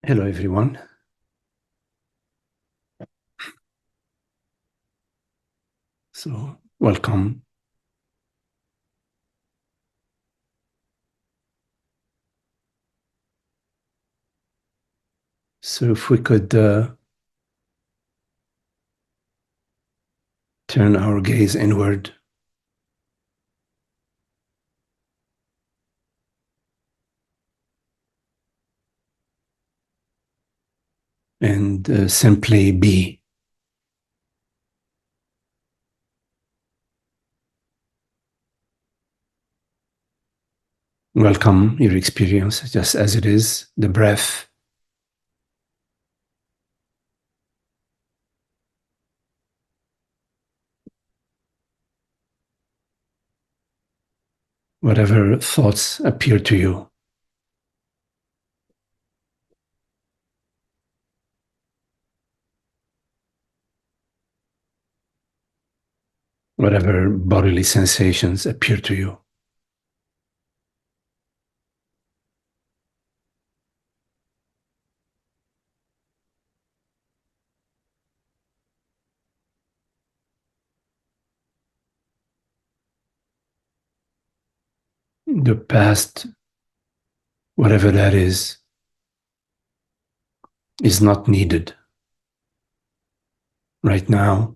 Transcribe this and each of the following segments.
Hello, everyone. So, welcome. So, if we could turn our gaze inward and simply be. Welcome your experience just as it is, the breath, whatever thoughts appear to you, whatever bodily sensations appear to you. The past, whatever that is not needed right now.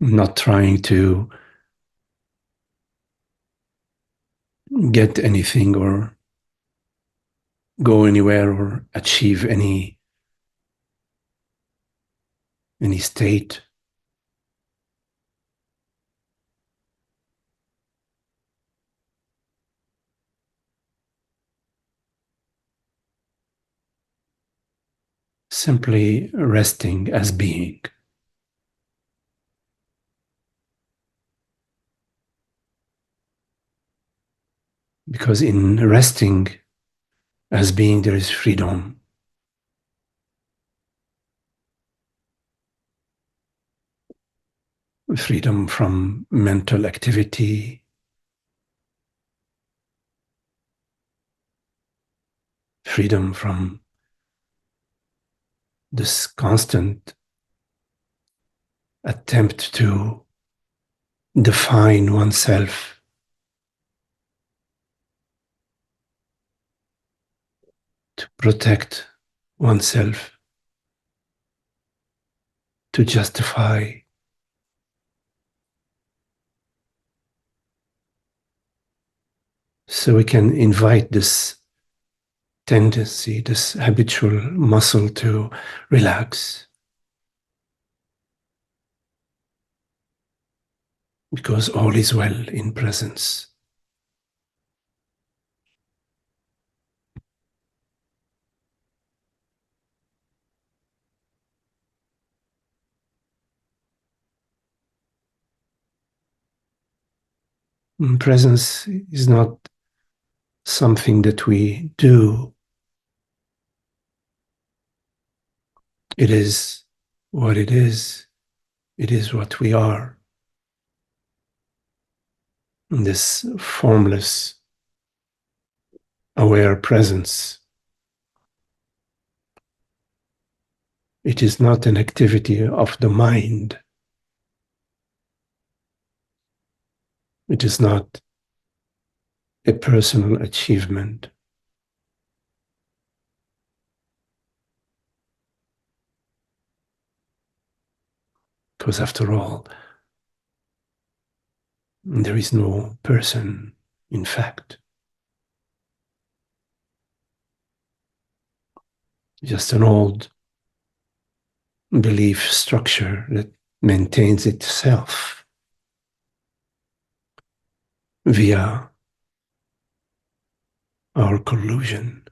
Not trying to get anything or go anywhere or achieve any state. Simply resting as being. Because in resting as being, there is freedom. Freedom from mental activity, freedom from this constant attempt to define oneself, to protect oneself, to justify. So we can invite this tendency, this habitual muscle to relax, because all is well in presence. Presence is not something that we do. It is what it is. It is what we are. This formless, aware presence. It is not an activity of the mind. It is not a personal achievement. Because after all, there is no person, in fact. Just an old belief structure that maintains itself via our collusion.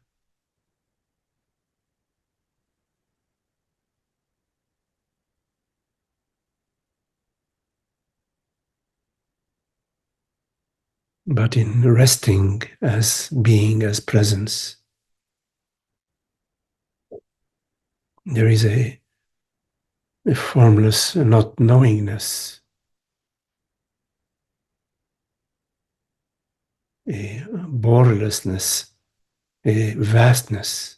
but in resting as being, as presence, there is a formless not knowingness, a borderlessness, a vastness.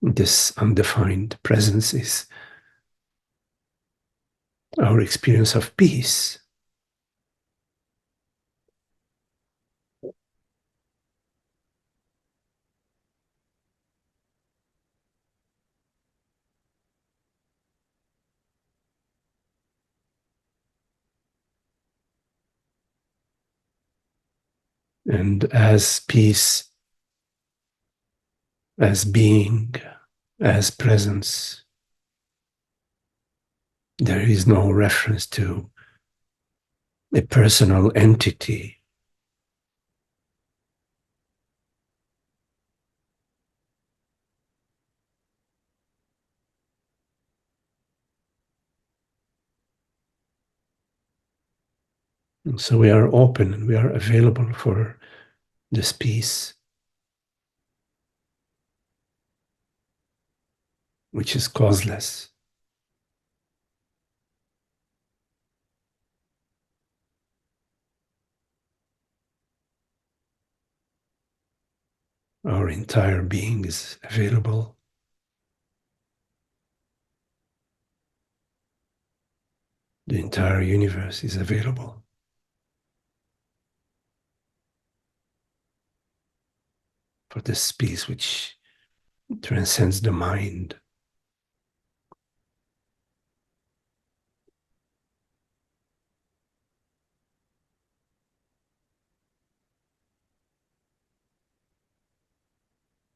This undefined presence is our experience of peace. And as peace, as being, as presence, there is no reference to a personal entity. And so we are open and we are available for this peace, which is causeless. Our entire being is available. The entire universe is available for this peace which transcends the mind.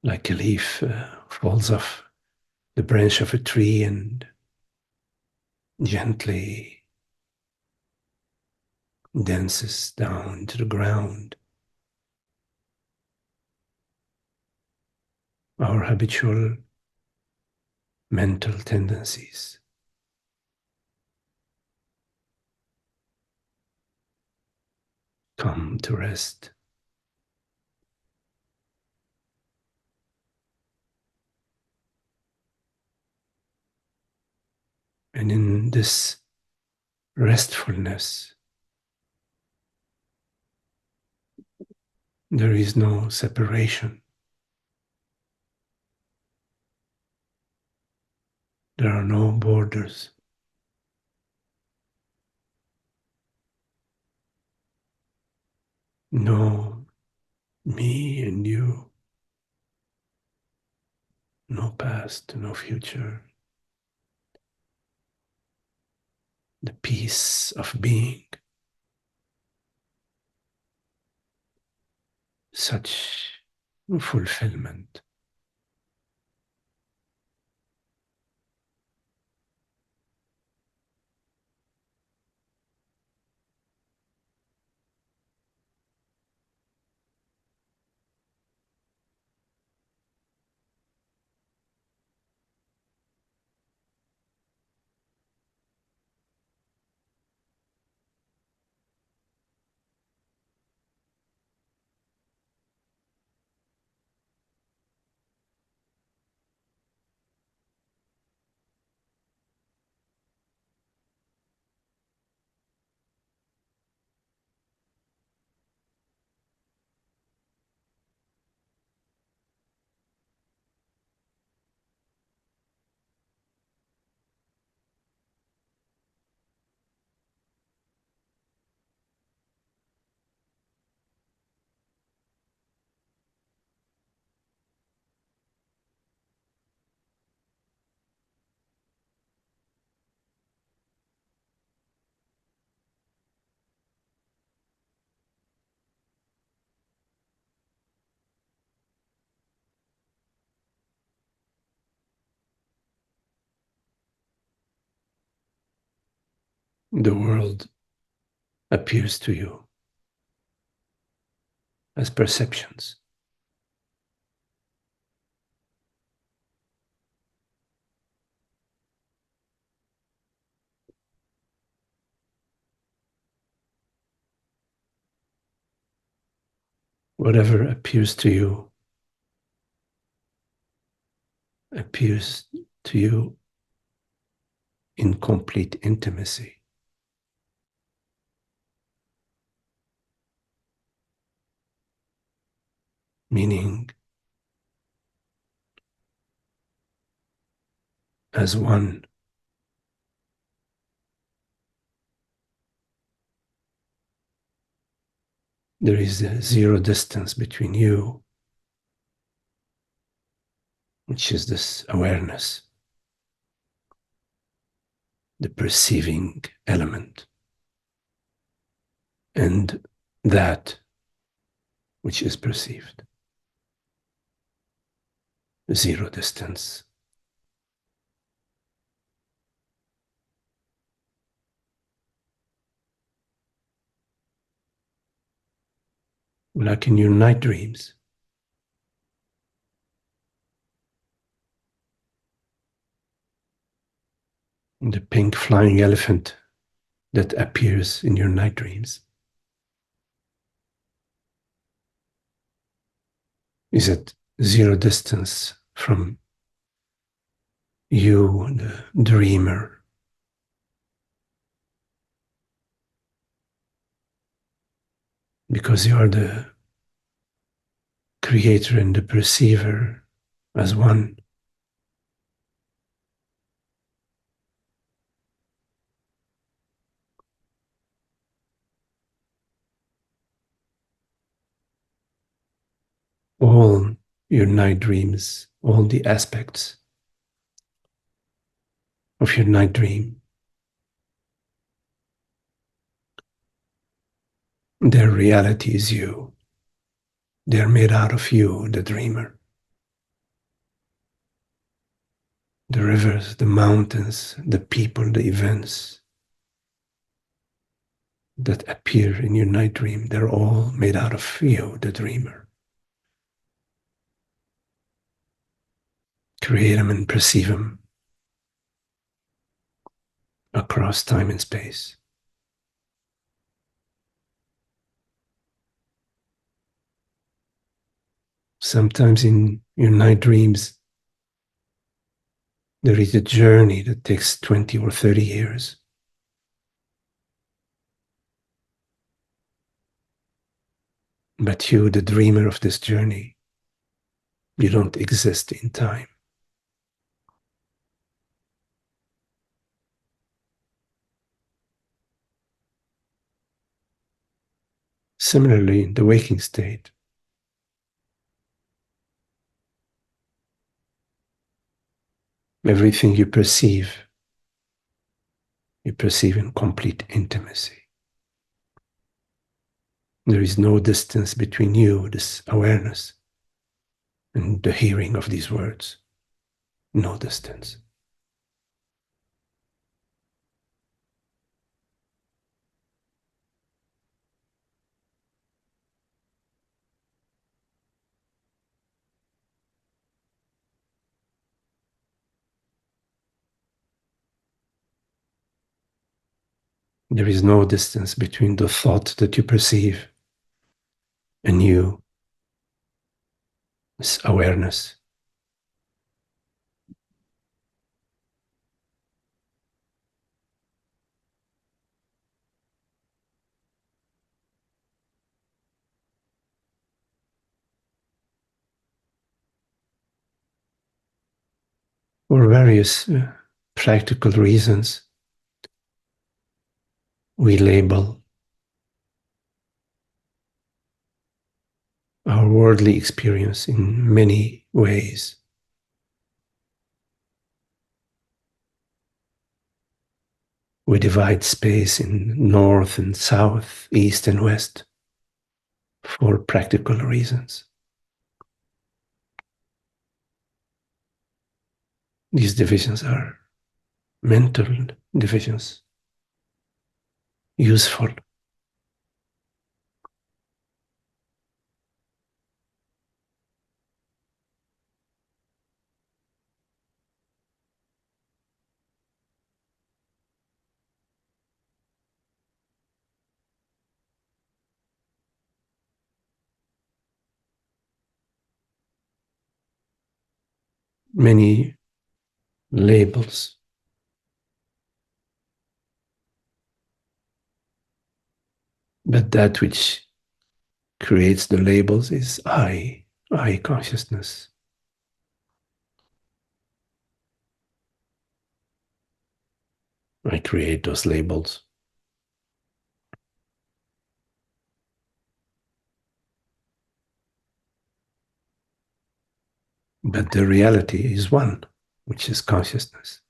Like a leaf falls off the branch of a tree and gently dances down to the ground. Our habitual mental tendencies come to rest. And in this restfulness, there is no separation. There are no borders. No me and you. No past, no future. The peace of being. Such fulfillment. The world appears to you as perceptions. Whatever appears to you appears to you in complete intimacy, meaning as one. There is a zero distance between you, which is this awareness, the perceiving element, and that which is perceived. Zero distance. Like in your night dreams, the pink flying elephant that appears in your night dreams is at zero distance from you, the dreamer, because you are the creator and the perceiver as one. All your night dreams, all the aspects of your night dream, their reality is you. They're made out of you, the dreamer. The rivers, the mountains, the people, the events that appear in your night dream, they're all made out of you, the dreamer. Create them and perceive them across time and space. Sometimes in your night dreams, there is a journey that takes 20 or 30 years. But you, the dreamer of this journey, you don't exist in time. Similarly, in the waking state, everything you perceive in complete intimacy. There is no distance between you, this awareness, and the hearing of these words. No distance. There is no distance between the thought that you perceive and you, this awareness. For various practical reasons, we label our worldly experience in many ways. We divide space in north and south, east and west for practical reasons. These divisions are mental divisions, useful. many labels. But that which creates the labels is I consciousness. I create those labels. But the reality is one, which is consciousness.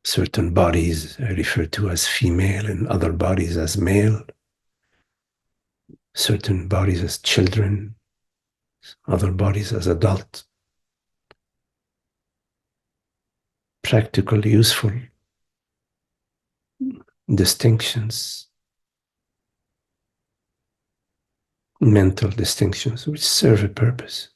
Certain bodies are referred to as female and other bodies as male. Certain bodies as children, other bodies as adults. Practical, useful distinctions, mental distinctions which serve a purpose.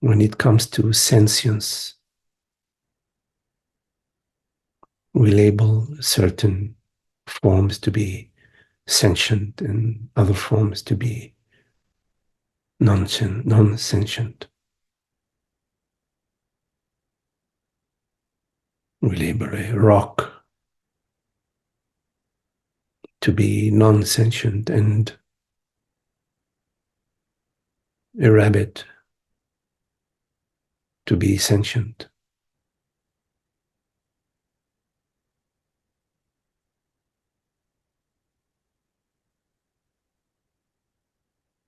When it comes to sentience, we label certain forms to be sentient and other forms to be non-sentient. We label a rock to be non-sentient and a rabbit to be sentient.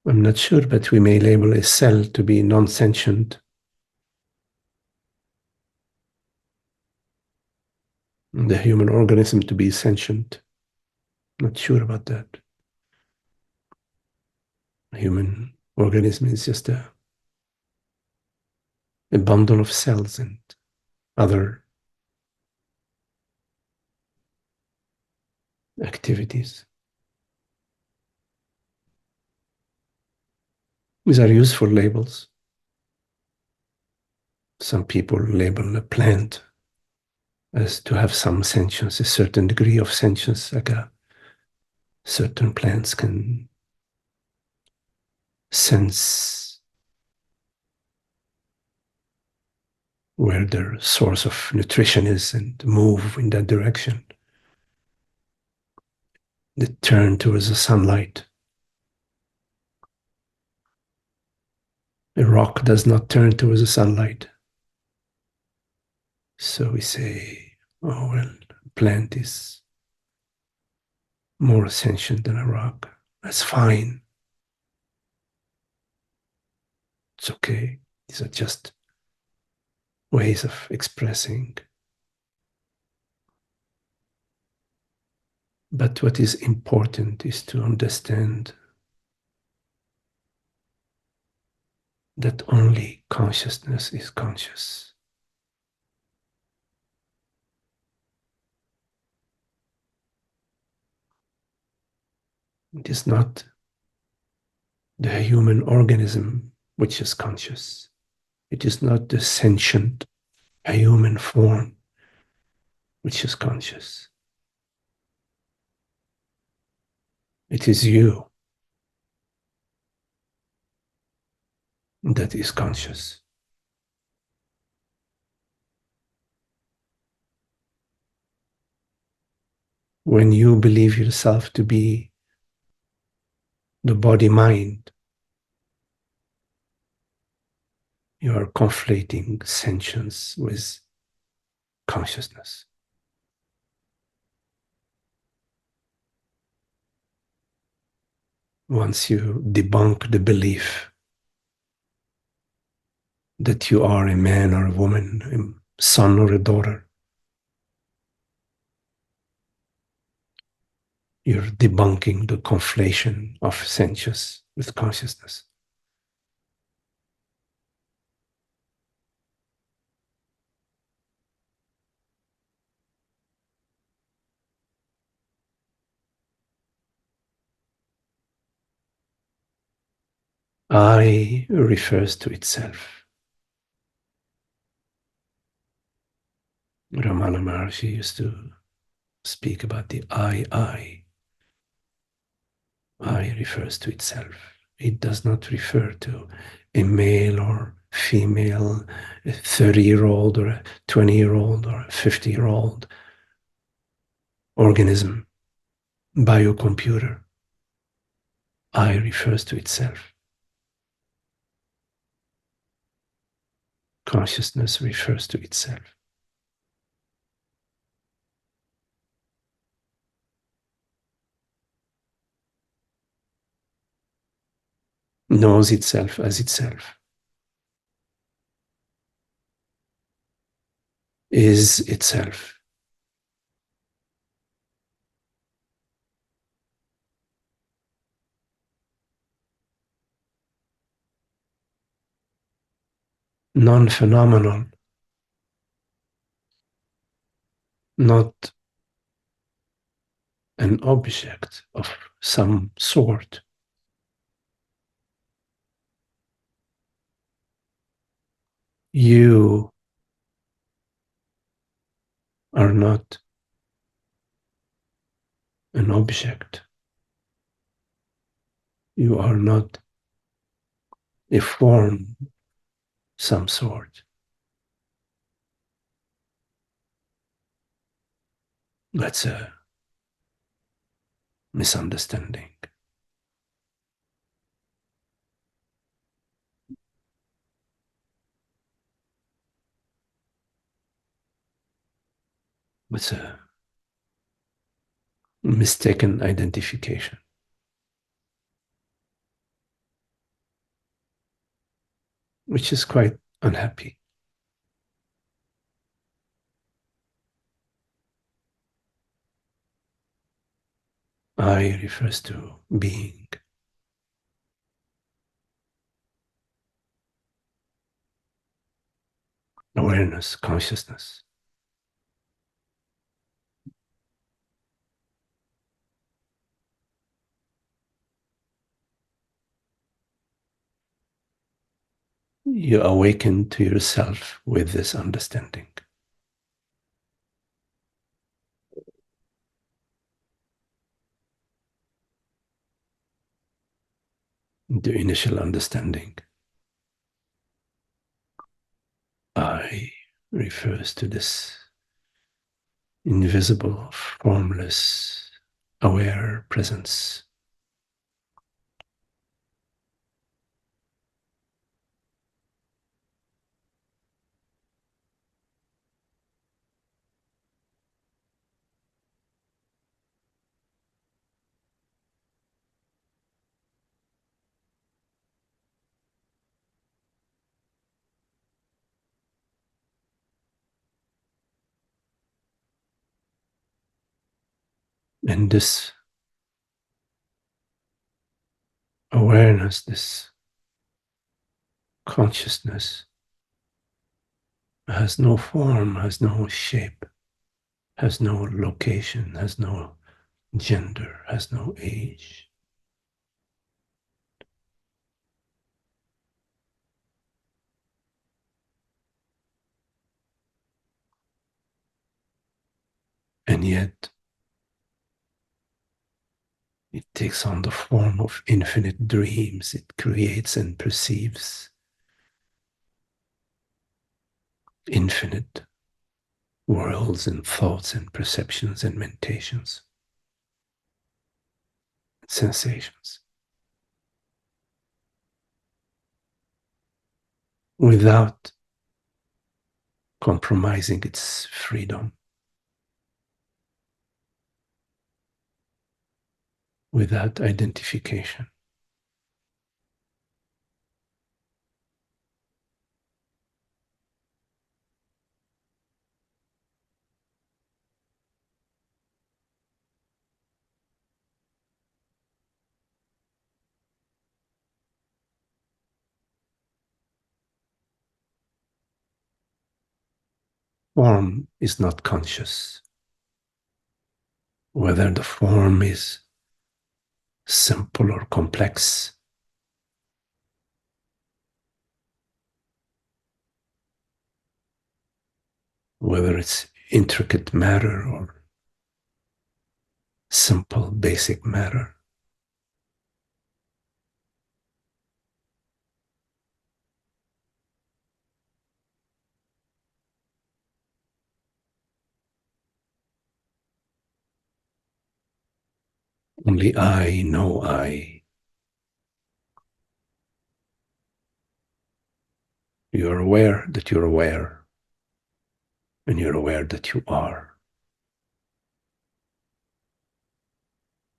I'm not sure, but we may label a cell to be non-sentient. The human organism to be sentient. Not sure about that. A human organism is just a bundle of cells and other activities. These are useful labels. Some people label a plant as to have some sentience, a certain degree of sentience, like certain plants can sense where their source of nutrition is and move in that direction. They turn towards the sunlight. A rock does not turn towards the sunlight. So we say, oh, well, a plant is more sentient than a rock. That's fine. It's okay. These are just ways of expressing. But what is important is to understand that only consciousness is conscious. It is not the human organism which is conscious. It is not the sentient human form which is conscious. It is you that is conscious. When you believe yourself to be the body-mind, you are conflating sentience with consciousness. Once you debunk the belief that you are a man or a woman, a son or a daughter, you're debunking the conflation of sentience with consciousness. I refers to itself. Ramana Maharshi used to speak about the I. I refers to itself. It does not refer to a male or female, a 30-year-old or a 20-year-old or a 50-year-old organism, biocomputer. I refers to itself. Consciousness refers to itself. Knows itself as itself. Is itself. Non-phenomenal. Not an object of some sort. You are not an object. You are not a form, some sort. That's a misunderstanding. It's a mistaken identification, which is quite unhappy. I refers to being. Awareness, consciousness. You awaken to yourself with this understanding. The initial understanding. I refers to this invisible, formless, aware presence. And this awareness, this consciousness has no form, has no shape, has no location, has no gender, has no age. And yet it takes on the form of infinite dreams. It creates and perceives infinite worlds and thoughts and perceptions and mentations, sensations, without compromising its freedom, without identification. Form is not conscious. Whether the form is simple or complex, whether it's intricate matter or simple, basic matter, Only I know I. You're aware that you're aware, and you're aware that you are.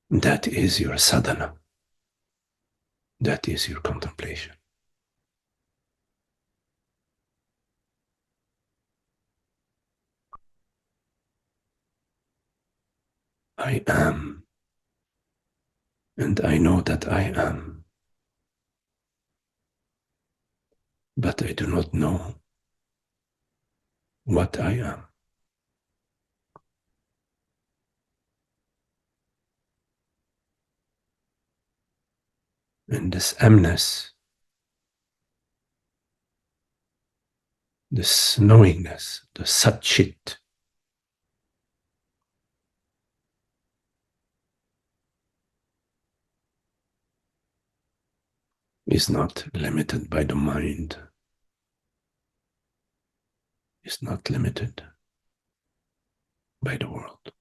That is your sadhana. That is your contemplation. I am, and I know that I am, but I do not know what I am. And this amness, this knowingness, the sat-chit, is not limited by the mind, is not limited by the world.